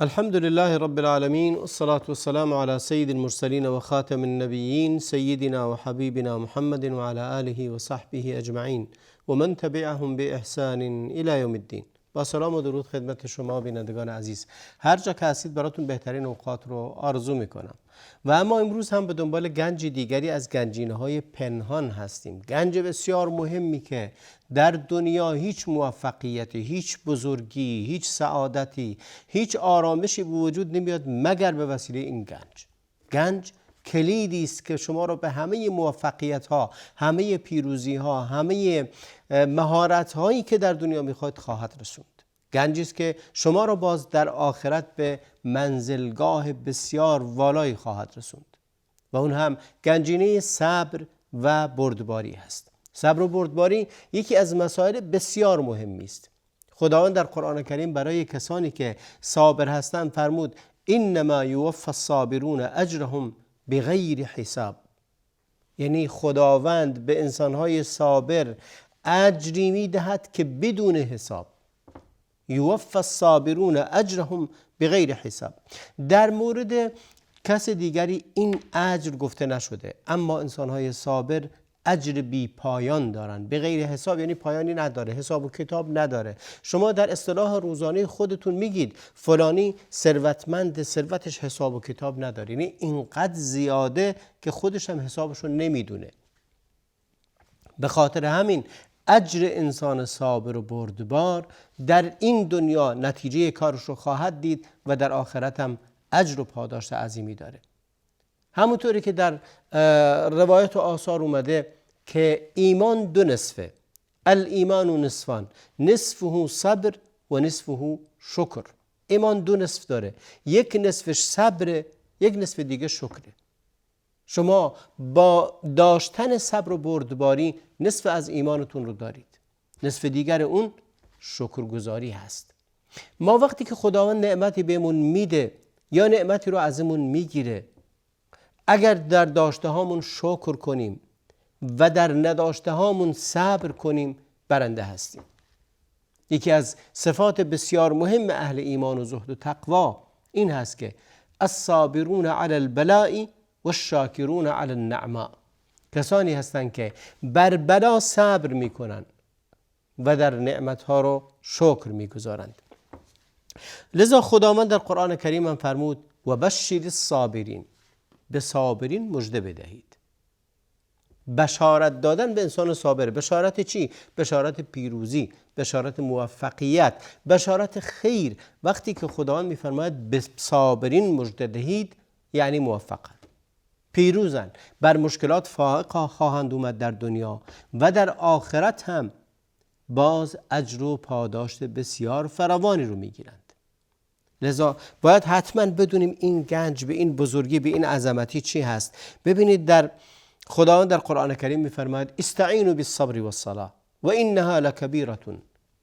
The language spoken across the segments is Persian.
الحمد لله رب العالمين والصلاة والسلام على سيد المرسلين وخاتم النبيين سيدنا وحبيبنا محمد وعلى آله وصحبه أجمعين ومن تبعهم بإحسان إلى يوم الدين. با سلام و درود خدمت شما بینندگان عزیز، هر جا که هستید براتون بهترین اوقات رو آرزو میکنم. و اما امروز هم به دنبال گنج دیگری از گنجینه‌های پنهان هستیم، گنج بسیار مهمی که در دنیا هیچ موفقیتی، هیچ بزرگی، هیچ سعادتی، هیچ آرامشی به وجود نمیاد مگر به وسیله این گنج. گنج کلیدی است که شما رو به همه موفقیت ها، همه پیروزی ها، همه مهارت هایی که در دنیا میخواید خواهد رسوند. گنجی است که شما رو باز در آخرت به منزلگاه بسیار والایی خواهد رسوند و اون هم گنجینه صبر و بردباری هست. صبر و بردباری یکی از مسائل بسیار مهمی است. خداوند در قرآن کریم برای کسانی که صابر هستند فرمود انما یوفی الصابرون اجرهم بغیر حساب. یعنی خداوند به انسانهای صابر اجری میدهد که بدون حساب. یوفی الصابرون اجرهم بغیر حساب. در مورد کس دیگری این اجر گفته نشده، اما انسانهای صابر اجر بی پایان دارن. به غیر حساب یعنی پایانی نداره، حساب و کتاب نداره. شما در اصطلاح روزانه خودتون میگید فلانی ثروتمند، ثروتش حساب و کتاب نداره، یعنی اینقدر زیاده که خودش هم حسابشو نمیدونه. به خاطر همین اجر انسان صابر و بردبار در این دنیا نتیجه کارش رو خواهد دید و در آخرت هم اجر و پاداش عظیمی داره. همونطوری که در روایت و آثار اومده که ایمان دو نصفه، الایمان نصفان، نصفه صبر و نصفه شکر. ایمان دو نصف داره، یک نصفش صبر، یک نصف دیگه شکره. شما با داشتن صبر و بردباری نصف از ایمانتون رو دارید، نصف دیگر اون شکرگزاری هست. ما وقتی که خداوند نعمتی بهمون میده یا نعمتی رو ازمون میگیره، اگر در داشته هامون شکر کنیم و در نداشته هامون صبر کنیم برنده هستیم. یکی از صفات بسیار مهم اهل ایمان و زهد و تقوا این هست که الصابرون علی البلاء و الشاکرون علی النعماء. کسانی هستند که بر بلا صبر میکنن و در نعمتها رو شکر میگذارند. لذا خداوند در قرآن کریم هم فرمود و بشر الصابرین، به صابرین مژده بدهید. بشارت دادن به انسان صابر. بشارت چی؟ بشارت پیروزی، بشارت موفقیت، بشارت خیر. وقتی که خداوند میفرماید به صابرین مژده دهید یعنی موفقن، پیروزن، بر مشکلات فائق خواهند اومد در دنیا و در آخرت هم باز اجر و پاداش بسیار فراوانی رو میگیرند. لذا باید حتما بدونیم این گنج به این بزرگی، به این عظمتی چی هست. ببینید در خداوند در قرآن کریم میفرماید استعینوا بالصبر والصلاة و انها لکبیرة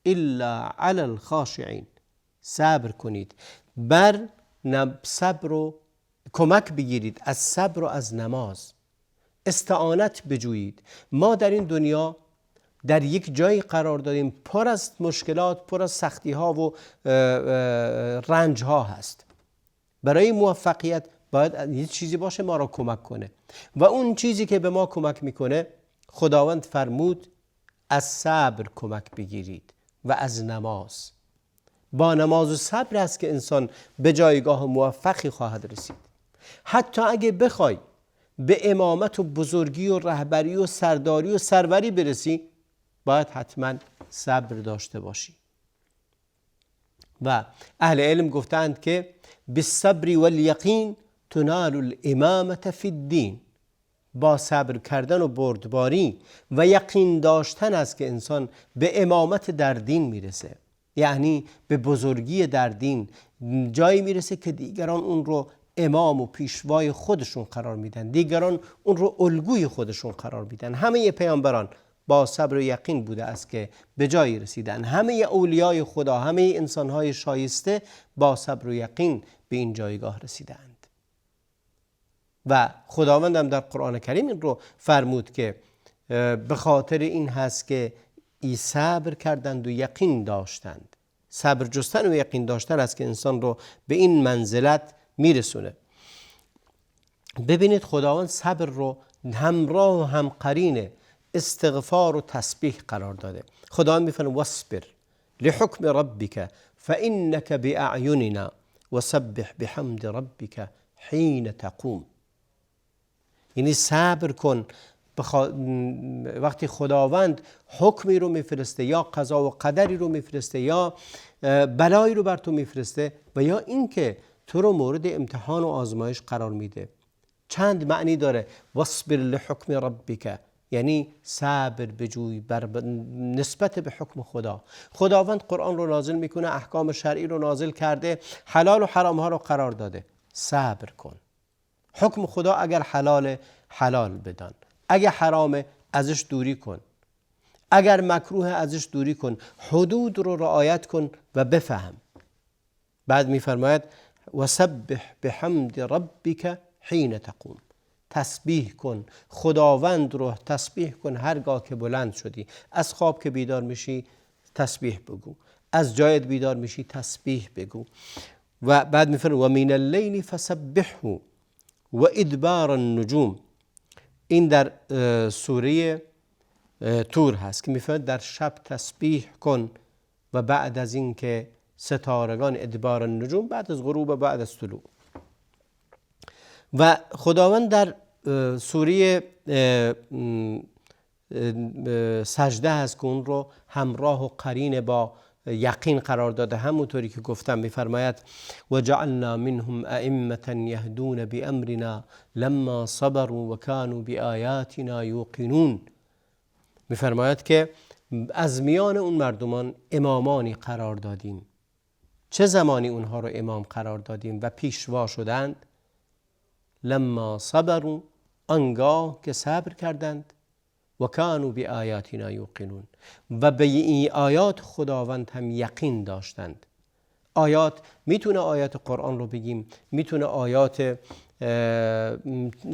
الا علی الخاشعین. صبر کنید، بر صبر و کمک بگیرید از صبر و از نماز، استعانت بجویید. ما در این دنیا در یک جایی قرار داریم پر از مشکلات، پر از سختی ها و رنج ها هست. برای موفقیت باید یه چیزی باشه ما را کمک کنه و اون چیزی که به ما کمک میکنه خداوند فرمود از صبر کمک بگیرید و از نماز. با نماز و صبر است که انسان به جایگاه موفقی خواهد رسید. حتی اگه بخوای به امامت و بزرگی و رهبری و سرداری و سروری برسی باید حتما صبر داشته باشی. و اهل علم گفتند که بالصبر والیقین تنال الامامة فی الدین. با صبر کردن و بردباری و یقین داشتن است که انسان به امامت در دین میرسه، یعنی به بزرگی در دین. جایی میرسه که دیگران اون رو امام و پیشوای خودشون قرار میدن، دیگران اون رو الگوی خودشون قرار میدن. همه پیامبران با صبر و یقین بوده است که به جایی رسیدن. همه اولیای خدا، همه انسانهای شایسته با صبر و یقین به این جایگاه رسیدند. و خداوند هم در قرآن کریم این رو فرمود که به خاطر این هست که ای صبر کردند و یقین داشتند صبر جستن و یقین داشتن است که انسان رو به این منزلت میرسونه. ببینید خداوند صبر رو همراه و همقرین استغفار و تسبیح قرار داده. خداوند میفرماید واصبر لحکم ربک فانک باعیننا وسبح بحمد ربک حین تقوم. یعنی صبر کن وقتی خداوند حکمی رو میفرسته یا قضا و قدری رو میفرسته یا بلایی رو بر تو میفرسته و یا اینکه تو رو مورد امتحان و آزمایش قرار میده. چند معنی داره واصبر لحکم ربک، یعنی صبر بجوی نسبت به حکم خدا. خداوند قرآن رو نازل میکنه، احکام شرعی رو نازل کرده، حلال و حرام ها رو قرار داده. صبر کن. حکم خدا اگر حلال حلال بدان، اگر حرام ازش دوری کن، اگر مکروه ازش دوری کن، حدود رو رعایت کن و بفهم. بعد میفرماید وسبح بحمد ربک حین تقوم. تسبیح کن خداوند رو، تسبیح کن هرگاه که بلند شدی. از خواب که بیدار میشی تسبیح بگو، از جایت بیدار میشی تسبیح بگو. و بعد میفرماید و من اللیل فسبحه و ادبار النجوم. این در سوره طور هست که میفرماید در شب تسبیح کن و بعد از این که ستارگان ادبار النجوم، بعد از غروب و بعد از طلوع. و خداوند در سوره سجده هست که اون رو همراه و قرین با یقین قرار داده. همونطوری که گفتم میفرماید و جعلنا منهم ائمة یهدون بامرنا لما صبروا و كانوا بآیاتنا یوقنون. میفرماید که از میان اون مردمان امامانی قرار دادیم. چه زمانی اونها رو امام قرار دادیم و پیشوا شدند؟ لما صبروا، آنگاه که صبر کردند، و کانوا بآیاتنا یوقنون، و به این آیات خداوند هم یقین داشتند. آیات میتونه آیات قرآن رو بگیم، میتونه آیات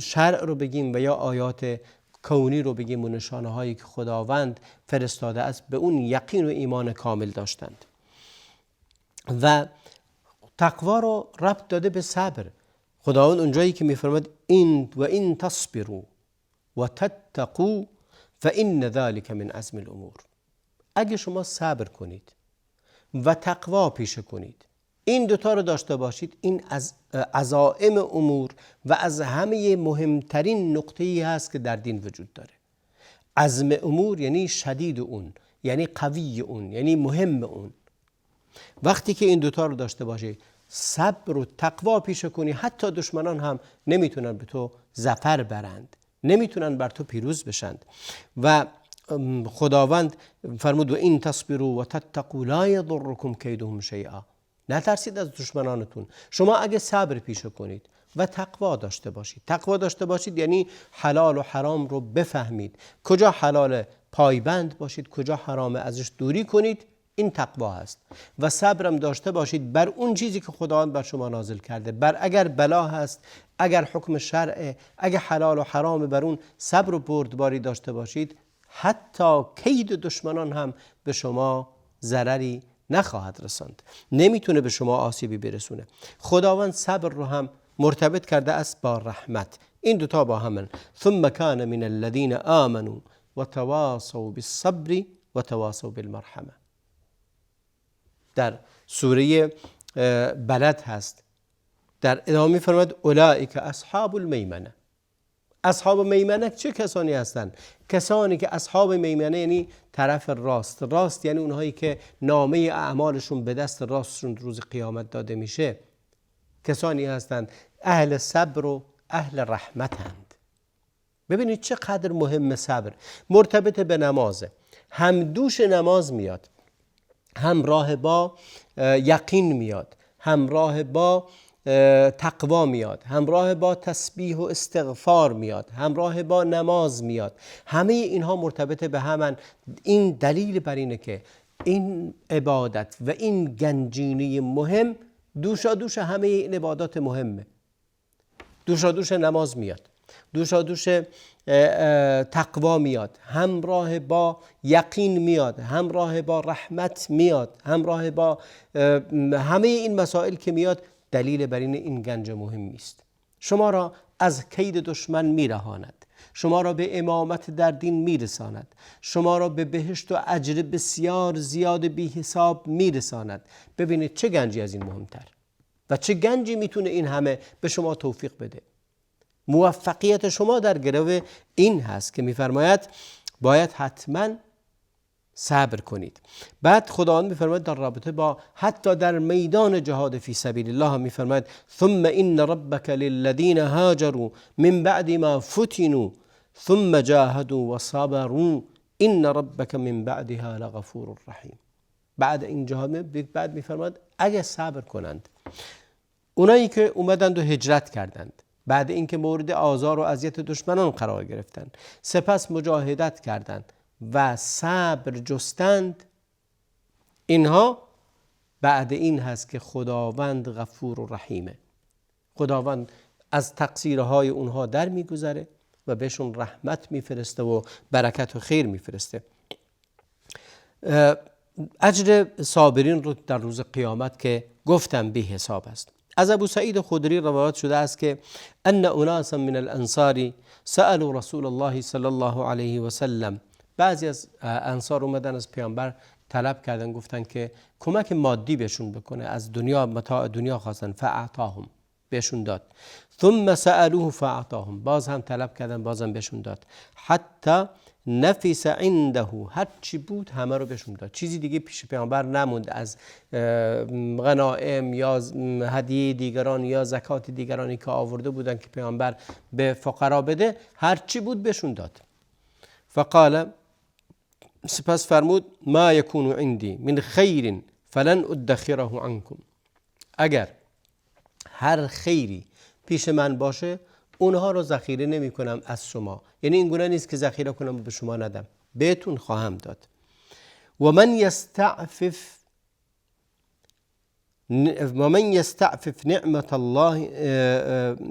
شرع رو بگیم و یا آیات کونی رو بگیم و نشانه هایی که خداوند فرستاده است. به اون یقین و ایمان کامل داشتند. و تقوا رو ربط داده به صبر. خداوند اونجایی که میفرماید این تصبروا و تتقوا فإن ذلك من عزم الامور. اگه شما صبر کنید و تقوا پیشه کنید، این دوتا رو داشته باشید، این از عزائم امور و از همه مهمترین نقطه‌ای هست که در دین وجود داره. عزم امور یعنی شدید اون، یعنی قوی اون، یعنی مهم اون. وقتی که این دوتا رو داشته باشی، صبر و تقوا پیشه کنی، حتی دشمنان هم نمیتونن به تو ظفر برند، نمیتونن بر تو پیروز بشند. و خداوند فرمود و این تصبروا و تتقوا لا یضرکم کیدهم شیئا. نترسید از دشمنانتون. شما اگه صبر پیشه کنید و تقوا داشته باشید، تقوا داشته باشید یعنی حلال و حرام رو بفهمید، کجا حلال پایبند باشید، کجا حرام ازش دوری کنید، این تقوا هست. و صبرم داشته باشید بر اون چیزی که خداوند بر شما نازل کرده، بر اگر بلا هست، اگر حکم شرعه، اگر حلال و حرام، بر اون صبر و بردباری داشته باشید. حتی کید دشمنان هم به شما ضرری نخواهد رساند، نمیتونه به شما آسیبی برسونه. خداوند صبر رو هم مرتبط کرده است با رحمت. این دوتا با همن. ثم کان من الذین آمنوا و تواصوا بالصبر و تواصوا بالمرحمه. در سوره بلد هست، در ادامه فرمود اولئک اصحاب المیمنه. اصحاب میمنه چه کسانی هستند؟ کسانی که اصحاب میمنه یعنی طرف راست. راست یعنی اونهایی که نامه اعمالشون به دست راستشون روز قیامت داده میشه. کسانی هستند اهل صبر و اهل رحمتند. ببینید چقدر مهم صبر. مرتبط به نمازه، هم دوش نماز میاد، همراه با یقین میاد، همراه با تقوا میاد، همراه با تسبیح و استغفار میاد، همراه با نماز میاد. همه اینها مرتبط به همن. این دلیل بر اینه که این عبادت و این گنجینه مهم دوشا دوش همه این عبادات مهمه. دوشا دوش نماز میاد، دوشا دوش تقوا میاد، همراه با یقین میاد، همراه با رحمت میاد، همراه با همه این مسائل که میاد، دلیل بر این گنج مهمی است. شما را از کید دشمن میرهاند، شما را به امامت در دین میرساند، شما را به بهشت و اجر بسیار زیاد بی حساب میرساند. ببینید چه گنجی از این مهمتر و چه گنجی میتونه این همه به شما توفیق بده. موفقیت شما در گرو این هست که میفرماید باید حتما صبر کنید. بعد خداوند میفرماید در رابطه با حتی در میدان جهاد فی سبیل الله میفرماید ثم ان ربک للذین هاجروا من بعد ما فتنوا ثم جاهدوا وصبروا ان ربک من بعدها لغفور رحیم. بعد این جهاد بعد میفرماید اگه صبر کنند، اونایی که اومدند و هجرت کردند، بعد اینکه مورد آزار و اذیت دشمنان قرار گرفتند، سپس مجاهدت کردند و صبر جستند، اینها بعد این هست که خداوند غفور و رحیمه. خداوند از تقصیرهای اونها در میگذره و بهشون رحمت میفرسته و برکت و خیر میفرسته. اجر صابرین رو در روز قیامت که گفتم بی حساب است. از ابو سعید خدری روایت شده است که ان اناسا من الانصار سألوا رسول الله صلی الله علیه و سلم، بعضی از انصار اومدن از پیامبر طلب کردن، گفتن که کمک مادی بهشون بکنه، از دنیا متاع دنیا خواستن، فاعطاهم، بهشون داد. ثم سألوه فاعطاهم، باز هم طلب کردن، بازم بهشون داد. حتی نفس عنده، هر چی بود همه رو بهشون داد، چیزی دیگه پیش پیامبر نموند از غنائم یا هدیه دیگران یا زکات دیگرانی که آورده بودن که پیامبر به فقرا بده، هر چی بود بهشون داد. فقال، سپس فرمود ما یکون عندی من خیر فلن ادخره عنکم، اگر هر خیری پیش من باشه اونها رو ذخیره نمی کنم از شما، یعنی این گونه نیست که ذخیره کنم و به شما ندم، بهتون خواهم داد. و من یستعفف نعمت الله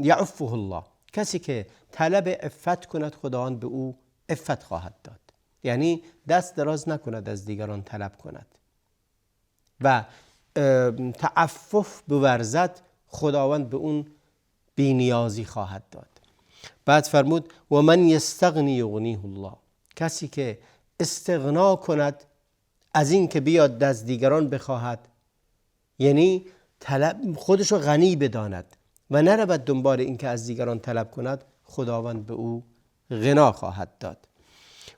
یعفه الله، کسی که طلب عفت کند خداوند به او عفت خواهد داد، یعنی دست دراز نکند از دیگران طلب کند و تعفف بورزد، خداوند به اون بی‌نیازی خواهد داد. بعد فرمود و من یستغنی یغنیه الله، کسی که استغنا کند از این که بیاد از دیگران بخواهد، یعنی خودش رو غنی بداند و نرود دنبال این که از دیگران طلب کند، خداوند به او غنا خواهد داد.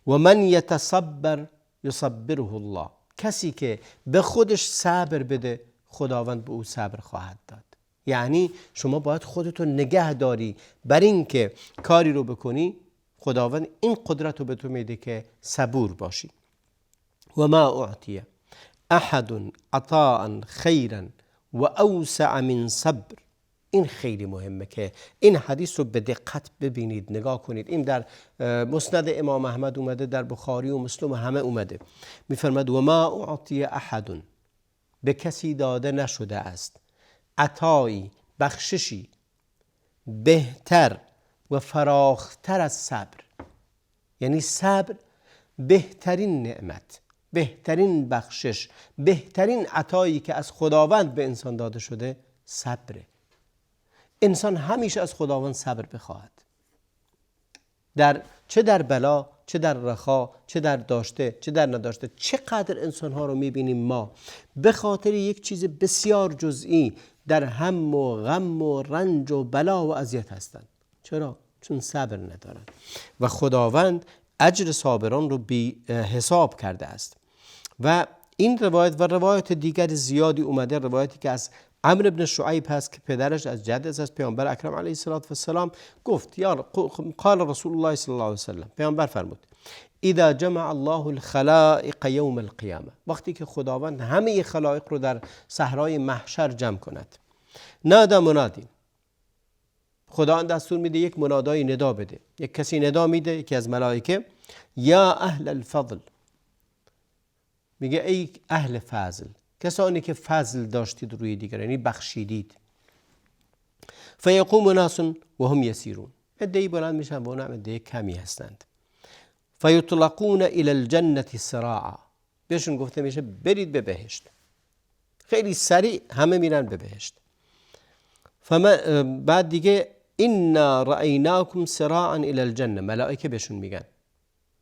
و من یتصبر یصبره الله، کسی که به خودش صبر بده خداوند به او صبر خواهد داد. یعنی شما باید خودتو نگه داری بر این که کاری رو بکنی، خداوند این قدرت رو به تو میده که صبور باشی. و ما اعطی احد عطاء خیرا و اوسع من صبر، این خیلی مهمه که این حدیث رو به دقت ببینید، نگاه کنید. این در مسند امام احمد اومده، در بخاری و مسلم همه اومده. میفرماد و ما اعطی احد، به کسی داده نشده است عطایی، بخششی بهتر و فراختر از صبر. یعنی صبر بهترین نعمت، بهترین بخشش، بهترین عطایی که از خداوند به انسان داده شده صبره. انسان همیشه از خداوند صبر بخواهد، چه در بلا، چه در رخا، چه در داشته، چه در نداشته. چقدر انسان‌ها رو می‌بینیم ما به خاطر یک چیز بسیار جزئی در هم و غم و رنج و بلا و اذیت هستند. چرا؟ چون صبر ندارند و خداوند اجر صابران رو بی حساب کرده است. و این روایت و روایت دیگر زیادی اومده، روایتی که از عمرو بن شعیب هست که پدرش از جدش از پیامبر اکرم علیه السلام گفت قال رسول الله صلی الله علیه وسلم، پیامبر فرمود اذا جمع الله الخلائق یوم القیامه، وقتی که خداوند همه خلائق رو در صحرای محشر جمع کند، نادى منادی، خداوند دستور میده یک منادای ندا بده، یک کسی ندا میده، یکی از ملائکه، یا اهل الفضل، میگه ای اهل فضل، کسانی که فضل داشتید روی دیگر، یعنی بخشیدید. فیقوم ناس و هم یسیرون، عده‌ای بلند میشن و اونم عده کمی هستند. فیطلقون الی الجنة سراعا، بهشون گفته میشه برید به بهشت. خیلی سریع همه میرن به بهشت. بعد دیگه انا رأیناکم سراعا الی الجنة، ملائکه بهشون میگن،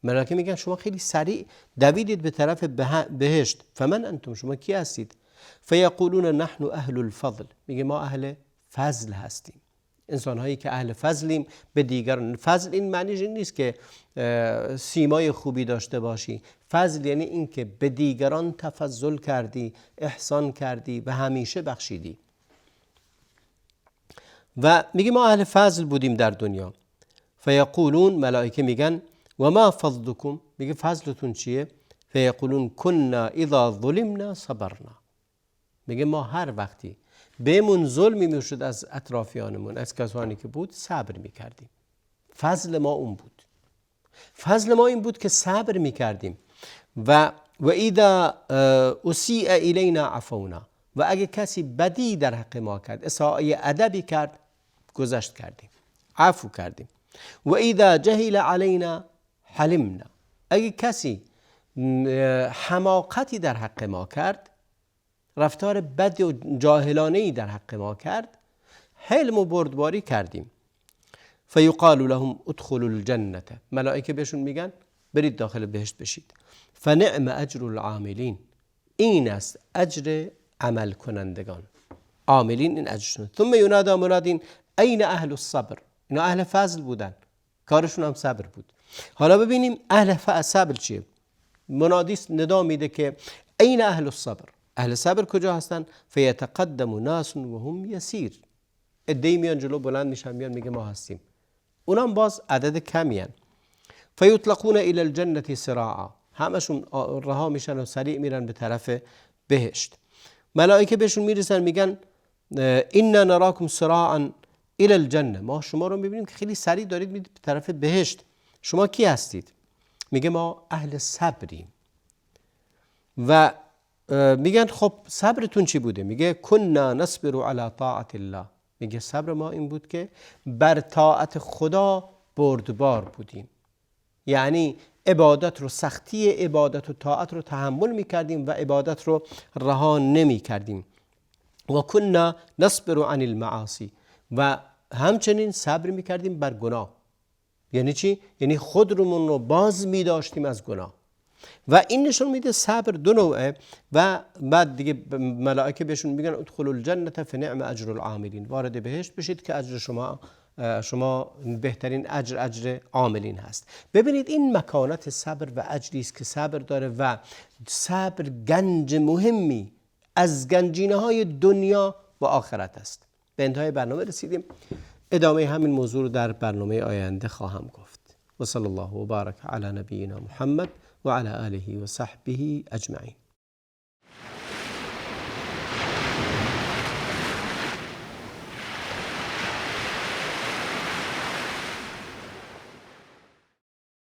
ملائکه میگن شما خیلی سریع دویدید به طرف بهشت. فمن انتم، شما کی هستید؟ فیقولون نحن اهل الفضل، میگه ما اهل فضل هستیم. انسان هایی که اهل فضلیم به دیگران. فضل این معنیش این نیست که سیمای خوبی داشته باشی. فضل یعنی این که به دیگران تفضل کردی، احسان کردی و همیشه بخشیدی. و میگه ما اهل فضل بودیم در دنیا. فیقولون، ملائکه میگن و ما فضلکم، میگه فضلتون چیه؟ فیقولون کنا اذا ظلمنا صبرنا، میگه ما هر وقتی بهمون ظلمی میشد از اطرافیانمون، از کسانی که بود، صبر میکردیم. فضل ما اون بود. فضل ما این بود که صبر میکردیم. و اذا اسیء الینا عفونا، و اگه کسی بدی در حق ما کرد، اساءه ادبی کرد، گذشت کردیم، عفو کردیم. و اذا جهل علینا حلمنا، اگه کسی حماقتی در حق ما کرد، رفتار بد و جاهلانه‌ای در حق ما کرد، حلم و بردباری کردیم. فیقال لهم ادخلوا الجنة، ملائکه بهشون میگن برید داخل بهشت بشید. فنعم اجر العاملین، این است اجر عمل کنندگان. عاملین این اجرشون. ثم ینادی منادین این اهل الصبر، اینا اهل فضل بودن، کارشون هم صبر بود. حالا ببینیم اهل صبر چیه. منادی ندا میده که این اهل الصبر، اهل صبر کجا هستن؟ فیتقدم ناس و هم یسیر، عده‌ای میان جلو، بلند میشن، میان میگه ما هستیم. اونم باز عدد کمی هن. فیطلقون الی الجنة سراعا، همشون رها میشن و سریع میرن به طرف بهشت. ملائکه بهشون میرسن میگن انا نراکم سراعا الی الجنة، ما شما رو میبینیم که خیلی سریع دارید میرید به طرف بهشت. شما کی هستید؟ میگه ما اهل صبریم. و میگن خب صبرتون چی بوده؟ میگه کنا نصبر علی طاعت الله، میگه صبر ما این بود که بر طاعت خدا بردبار بودیم. یعنی عبادت رو، سختی عبادت و طاعت رو تحمل میکردیم و عبادت رو رها نمیکردیم. و کنا نصبر عن المعاصی، و همچنین صبر میکردیم بر گناه. یعنی چی؟ یعنی خودمون رو باز میداشتیم از گناه. و این نشون میده صبر دو نوعه. و بعد دیگه ملائکه بهشون میگن ادخلوا الجنة فنعم اجر العاملین، وارد بهشت بشید که اجر شما بهترین اجر عاملین هست. ببینید این مکانت صبر و اجری است که صبر داره، و صبر گنج مهمی از گنجینه های دنیا و آخرت است. به انتهای برنامه رسیدیم. ادامه همین موضوع رو در برنامه آینده خواهم گفت. و صلی الله و بارک علی نبینا محمد و علی آله و صحبه اجمعین.